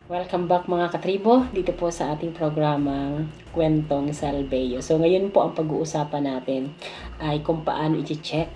Welcome back mga katribo, dito po sa ating programang Kwentong Salveyo. So ngayon po ang pag-uusapan natin ay kung paano i-check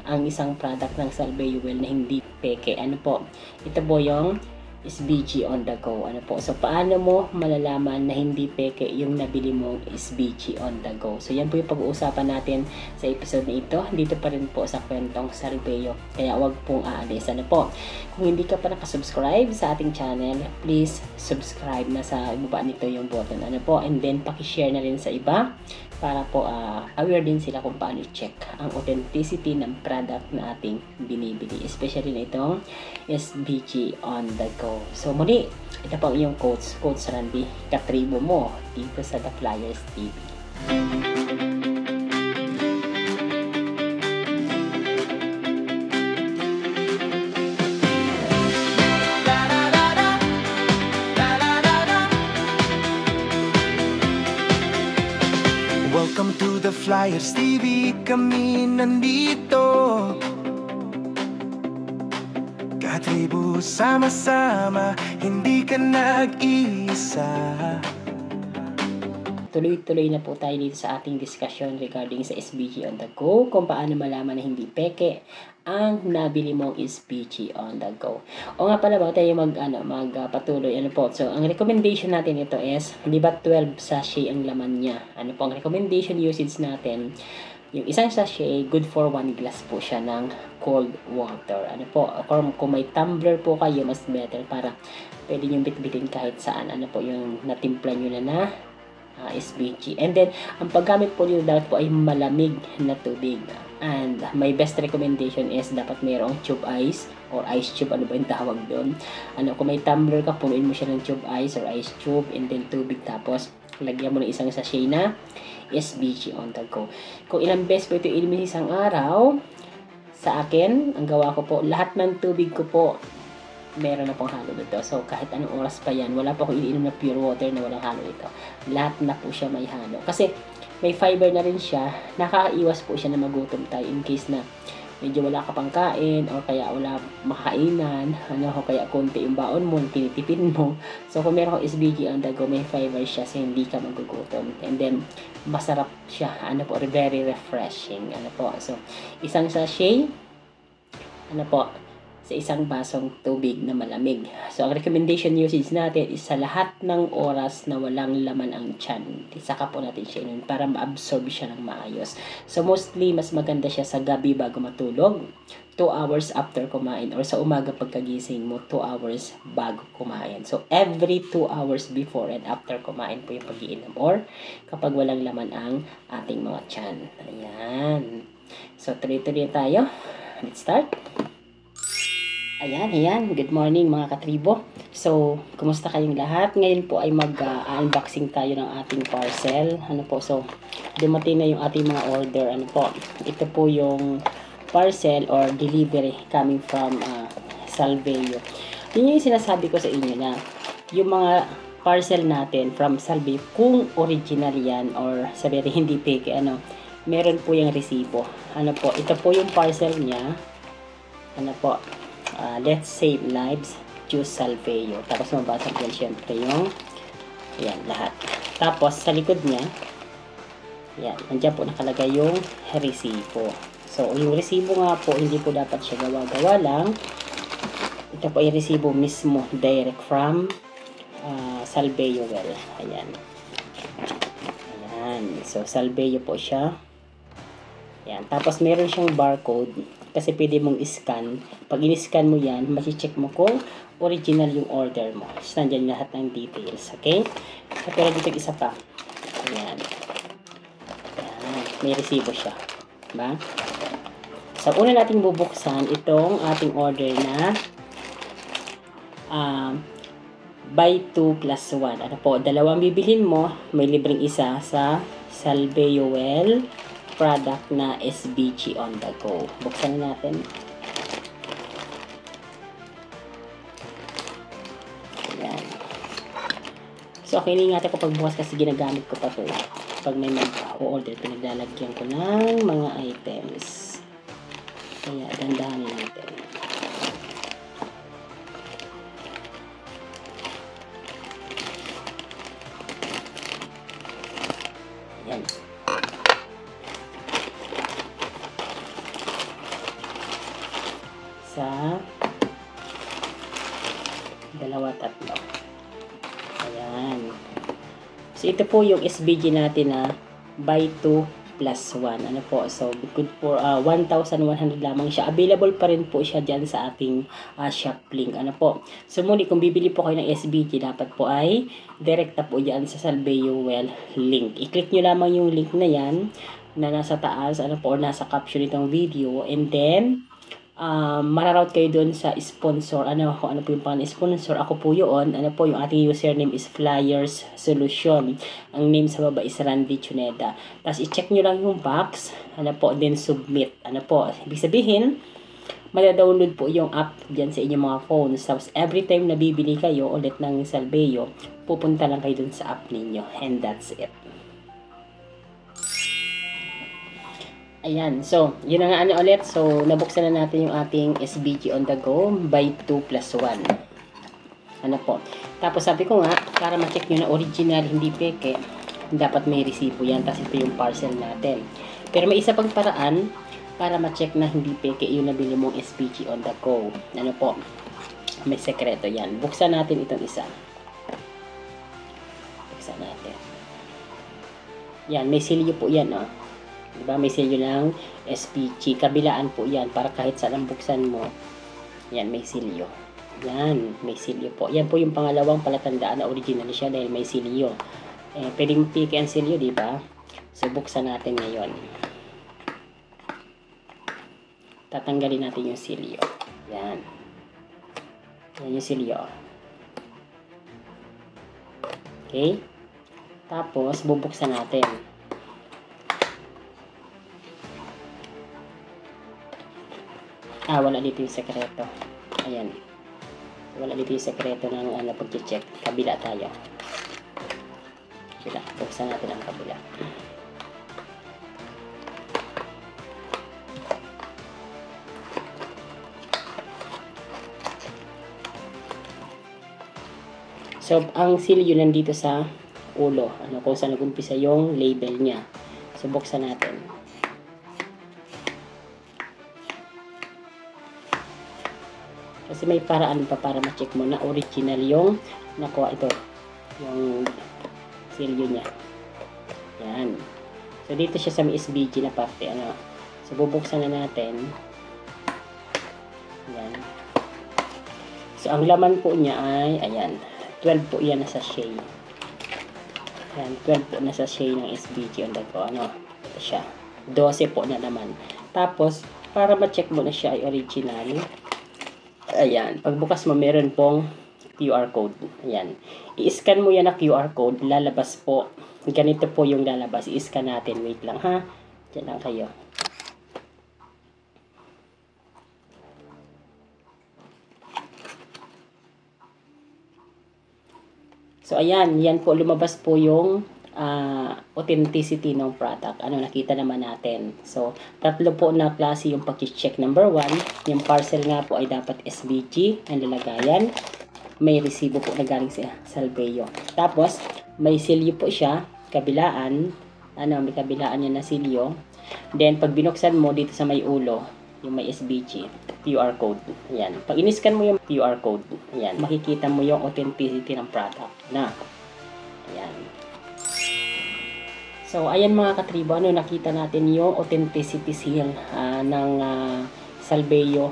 ang isang product ng Salveyo Well na hindi peke. Ano po? Ito po yung SBG on the go. Ano po? So paano mo malalaman na hindi peke yung nabili mong SBG on the go? So yan po yung pag-uusapan natin sa episode na ito. Dito pa rin po sa Kwentong Salveyo. Kaya wag pong aalis. Ano po? Kung hindi ka pa nakasubscribe sa ating channel, please subscribe na sa ibaba nito yung button. Ano po? And then, pakishare na rin sa iba para po aware din sila kung paano i-check ang authenticity ng product na ating binibili. Especially na itong SBG on the go. So, muli, ito po ang iyong Coach Randy, katribo mo dito sa The Flyers TV. Welcome to the Flyers TV, kami nandito. Katribo sama-sama, hindi ka nag-iisa. Tuloy-tuloy na po tayo dito sa ating discussion regarding sa SBG on the go, kung paano malaman na hindi peke ang nabili mong SBG on the go. O nga pala, bago tayo magpatuloy, so ang recommendation natin ito is, di ba 12 sachet ang laman niya? Ano po ang recommendation usage natin? Yung isang sachet, good for 1 glass po siya ng cold water. Ano po, kung may tumbler po kayo, mas better para pwede nyo bitbitin kahit saan. Ano po, yung natimpla nyo na SBG. And then, ang paggamit po nyo dapat po ay malamig na tubig. And my best recommendation is dapat mayroong tube ice or ice tube, ano ba yung tawag doon. Kung may tumbler ka, punuin mo siya ng tube ice or ice tube and then tubig, tapos lagyan mo ng isang sachet na SBG on the go. Kung ilang beses po ito ininom isang araw, sa akin, ang gawa ko po, lahat ng tubig ko po meron na pong halo dito. So, kahit anong oras pa yan, wala pa akong iniinom na pure water na walang halo ito. Lahat na po siya may halo. Kasi, may fiber na rin siya. Nakakaiwas po siya na magutom tayo in case na medyo wala ka pang kain or kaya wala makainan, o kaya konti yung baon mo, tinitipin mo. So, kung meron kang SBG on the go, may fiber siya so hindi ka magugutom. And then, masarap siya. Very refreshing. So, isang sachet, sa isang basong tubig na malamig. So, ang recommendation usage natin is sa lahat ng oras na walang laman ang tiyan. Saka po natin siya inumin para ma-absorb siya ng maayos. So, mostly, mas maganda siya sa gabi bago matulog, 2 hours after kumain, or sa umaga pagkagising mo, 2 hours bago kumain. So, every 2 hours before and after kumain po yung pag-iinom, or kapag walang laman ang ating mga tiyan. Ayan. So, tuloy-tuloy tayo. Let's start. Ayan. Good morning mga katribo. So, kumusta kayong lahat? Ngayon po ay mag-unboxing tayo ng ating parcel. So, dumating na yung ating mga order. Ito po yung parcel or delivery coming from Salveyo. Yun yung sinasabi ko sa inyo na yung mga parcel natin from Salveyo, kung original yan or sabi rin hindi fake, meron po yung resibo. Ito po yung parcel niya. Let's Save Lives, choose Salveyo. Tapos mabasa ko yan syempre yung lahat. Tapos sa likod niya, nandiyan po nakalagay yung resibo. So yung resibo nga po, hindi po dapat siya gawa-gawa lang. Ito po yung resibo mismo, direct from Salveyo Well. Ayan. So Salveyo po siya. Tapos meron siyang barcode kasi pwede mong i-scan. Pag in-scan mo yan, masi-check mo kung original yung order mo. So, nandyan lahat ng details. Okay? Pero dito isa pa. Ayan. May resibo siya. Diba? So, una nating bubuksan itong ating order na buy 2 plus 1. Dalawang bibilhin mo, may libreng isa sa Salveyo Well product na SBG on the go. Buksan natin. Ayan. So, okay, ingatan ko pagbukas kasi ginagamit ko pa ito. Pag may mag-order, pinaglalagyan ko ng mga items. Kaya, dandahanin natin. Dalawa, tatlo. Ayan. So, ito po yung SBG natin na buy 2 plus 1. Ano po? So, good for 1,100 lamang siya. Available pa rin po siya dyan sa ating shop link. Ano po? So, muli, kung bibili po kayo ng SBG, dapat po ay direkta po dyan sa Salveo Well link. I-click nyo lamang yung link na yan na nasa taas, ano po, or nasa caption nitong video. And then, mararoute kayo doon sa sponsor. Kung ano po yung pangalan sponsor, ako po yun. Ano po, yung ating username is Flyers Solution. Ang name sa baba is Randy Chuneda. Tapos i-check nyo lang yung box, ano po, then submit. Ano po, ibig sabihin, mada-download po yung app dyan sa inyong mga phones. Tapos every time na bibili kayo ulit ng Salveo, pupunta lang kayo dun sa app ninyo. And that's it. Ayan. So, yun na nga ulit. So, nabuksan na natin yung ating SBG on the go by 2 plus 1. Ano po. Tapos sabi ko nga, para ma-check nyo na original, hindi peke, dapat may resibo yan. Tapos ito yung parcel natin. Pero may isa pang paraan para ma-check na hindi peke yung nabili mong SBG on the go. Ano po. May sekreto yan. Buksan natin itong isa. Buksan natin. Yan. May silyo po yan, oh. Diba? May silyo ng SPG. Kabilaan po yan. Para kahit saan ang buksan mo. Yan, may silyo. Yan, may silyo po. Yan po yung pangalawang palatandaan na original siya dahil may silyo. Pwedeng piki ang silyo, diba? So, buksan natin ngayon. Tatanggalin natin yung silyo. Yan. Yan yung silyo. Okay? Tapos, bubuksan natin. Wala dito yung sekreto. Ayan. Wala dito yung sekreto ng pag-check. Kabila tayo. Kabila. Buksan natin ang kabila. So, ang silyo nandito sa ulo. Kung saan nag-umpisa yung label niya. So, buksan natin. Kasi may paraan pa para ma-check mo na original yung nakuha ito. Yung silyo niya. Yan. So, dito siya sa may SBG na parte. So, bubuksan na natin. Yan. So, ang laman po niya ay, ayan. 12 po yan na sachet. Ayan, 12 po na sachet ng SBG on the go. Ito siya. 12 po na naman. Tapos, para ma-check mo na siya ay original. Ayan. Pagbukas mo, meron pong QR code. Ayan. I-scan mo yan na QR code. Lalabas po. Ganito po yung lalabas. I-scan natin. Wait lang ha. Diyan lang kayo. So, ayan. Yan po. Lumabas po yung authenticity ng product. Nakita naman natin. So, tatlo po na klase yung pag-check. Number 1, yung parcel nga po ay dapat SBG ang lalagayan. May resibo po na galing sa Salveo. Tapos, may silyo po siya, kabilaan. May kabilaan niya na silyo. Then, pag binuksan mo dito sa may ulo, yung may SBG, QR code. Ayan. Pag in-scan mo yung QR code, ayan, makikita mo yung authenticity ng product na. Ayan. So, ayan mga katribo, nakita natin yung authenticity seal ng Salveo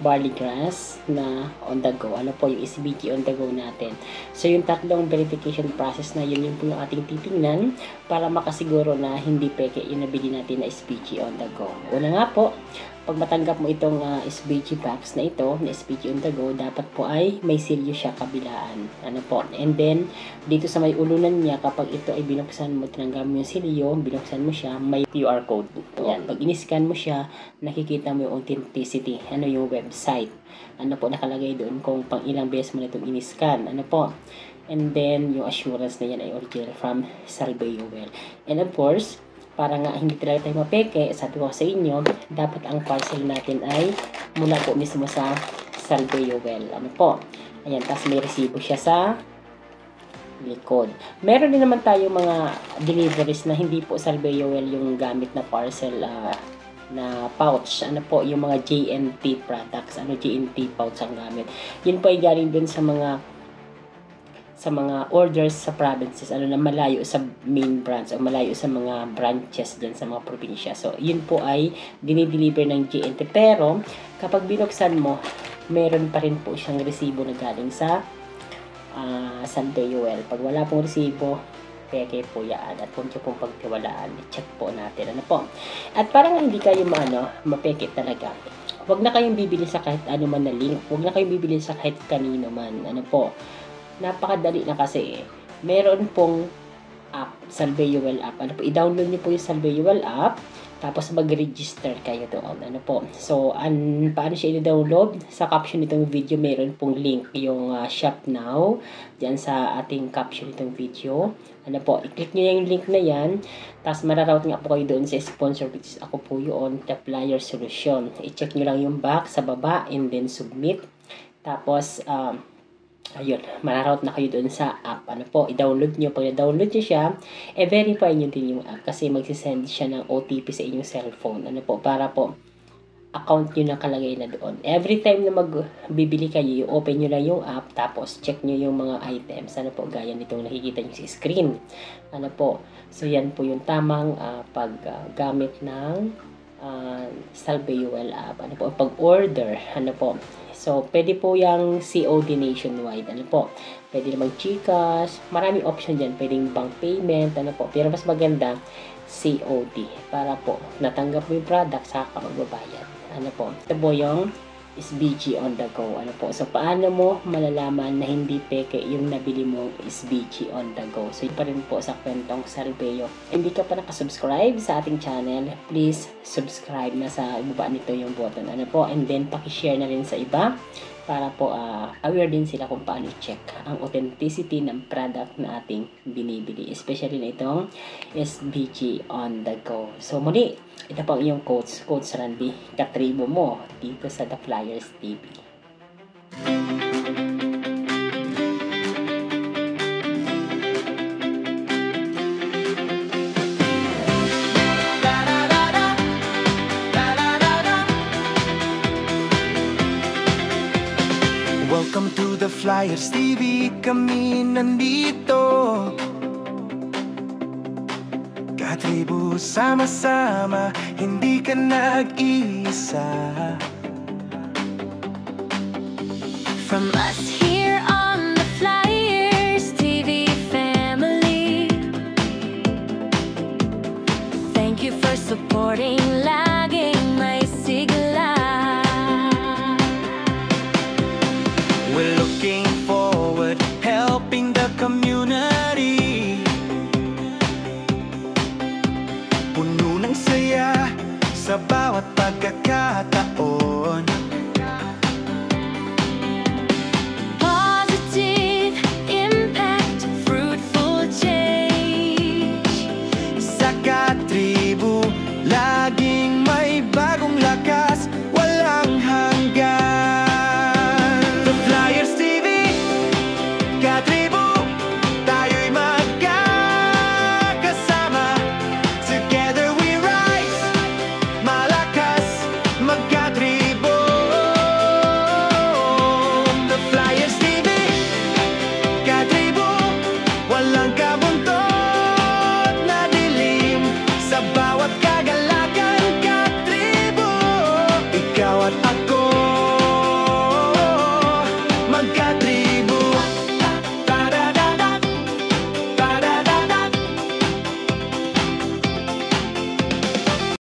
barley grass na on the go. Po yung SBG on the go natin. So, yung tatlong verification process na yun po yung ating titingnan para makasiguro na hindi peke yung nabili natin na SBG on the go. Una nga po, pag matanggap mo itong SBG box na ito, na SBG on the go, dapat po ay may silyo siya kabilaan. Po. And then, dito sa may ulunan niya, kapag ito ay binuksan mo, tinanggap mo yung silyo, binuksan mo siya, may QR code. Ayan. Pag in-scan mo siya, nakikita mo yung authenticity. Yung website. Po, nakalagay doon kung pang ilang beses mo na itong in-scan. Po. And then, yung assurance na yan ay original from Salveo Well. And of course, para nga hindi talaga tayo mapeke, sabi ko sa inyo, dapat ang parcel natin ay mula po mismo sa Salveo Well. Po. Ayan, tapos may resibo siya sa likod. Meron din naman tayo mga deliveries na hindi po Salveo Well yung gamit na parcel na pouch. Ano po, yung mga JNT products. JNT pouch ang gamit. Yun po ay galing dun sa mga orders sa provinces, na malayo sa main branch o malayo sa mga branches dyan sa mga probinsya. So, yun po ay dinideliver ng JNT. Pero, kapag binuksan mo, meron pa rin po siyang resibo na galing sa Sandeowell. Pag wala pong resibo, peke po yan. At kung pong pagtiwalaan, i-check po natin. Ano po? At parang hindi kayo mapeke talaga. Huwag na kayong bibili sa kahit ano man na link. Huwag na kayong bibili sa kahit kanino man. Ano po? Napakadali na kasi meron pong app, Salveowell app. I-download niyo po yung Salveowell app, tapos mag-register kayo doon. So, paano siya i-download? Sa caption nitong video, meron pong link, yung shop now, dyan sa ating caption nitong video. I-click niyo yung link na yan, tapos mararoute nga po kayo doon sa sponsor, which is ako po yun, The Flyer Solution. I-check niyo lang yung back sa baba, and then submit. Tapos, ayun, mararoute na kayo doon sa app. I-download nyo. Pag na-download nyo siya, verify nyo din yung app kasi magsisend siya ng OTP sa inyong cellphone. Para po, account nyo nakalagay na doon. Every time na magbibili kayo, open nyo lang yung app, tapos check nyo yung mga items. Gaya nitong nakikita nyo sa screen. So yan po yung tamang paggamit ng Salveowell app. Pag-order. So, pwede po yung COD nationwide. Pwede namang Gcash. Maraming option dyan. Pwedeng bank payment. Pero mas maganda, COD. Para po, natanggap mo yung product, saka ka magbabayad. Ito po yung SBG on the go. So, paano mo malalaman na hindi peke yung nabili mong SBG on the go? So, yun pa rin po sa kwentong Salveo. Hindi ka pa nakasubscribe sa ating channel, please subscribe. Nasa ibaba nito yung button. And then, pakishare na rin sa iba para po aware din sila kung paano i-check ang authenticity ng product na ating binibili. Especially na itong SBG on the go. So, muli, ito po yung Coach Randy katribo mo dito sa The Flyers TV. Welcome to the Flyers TV, kami nandito. Katribo, sama-sama, hindi ka nag-iisa. From us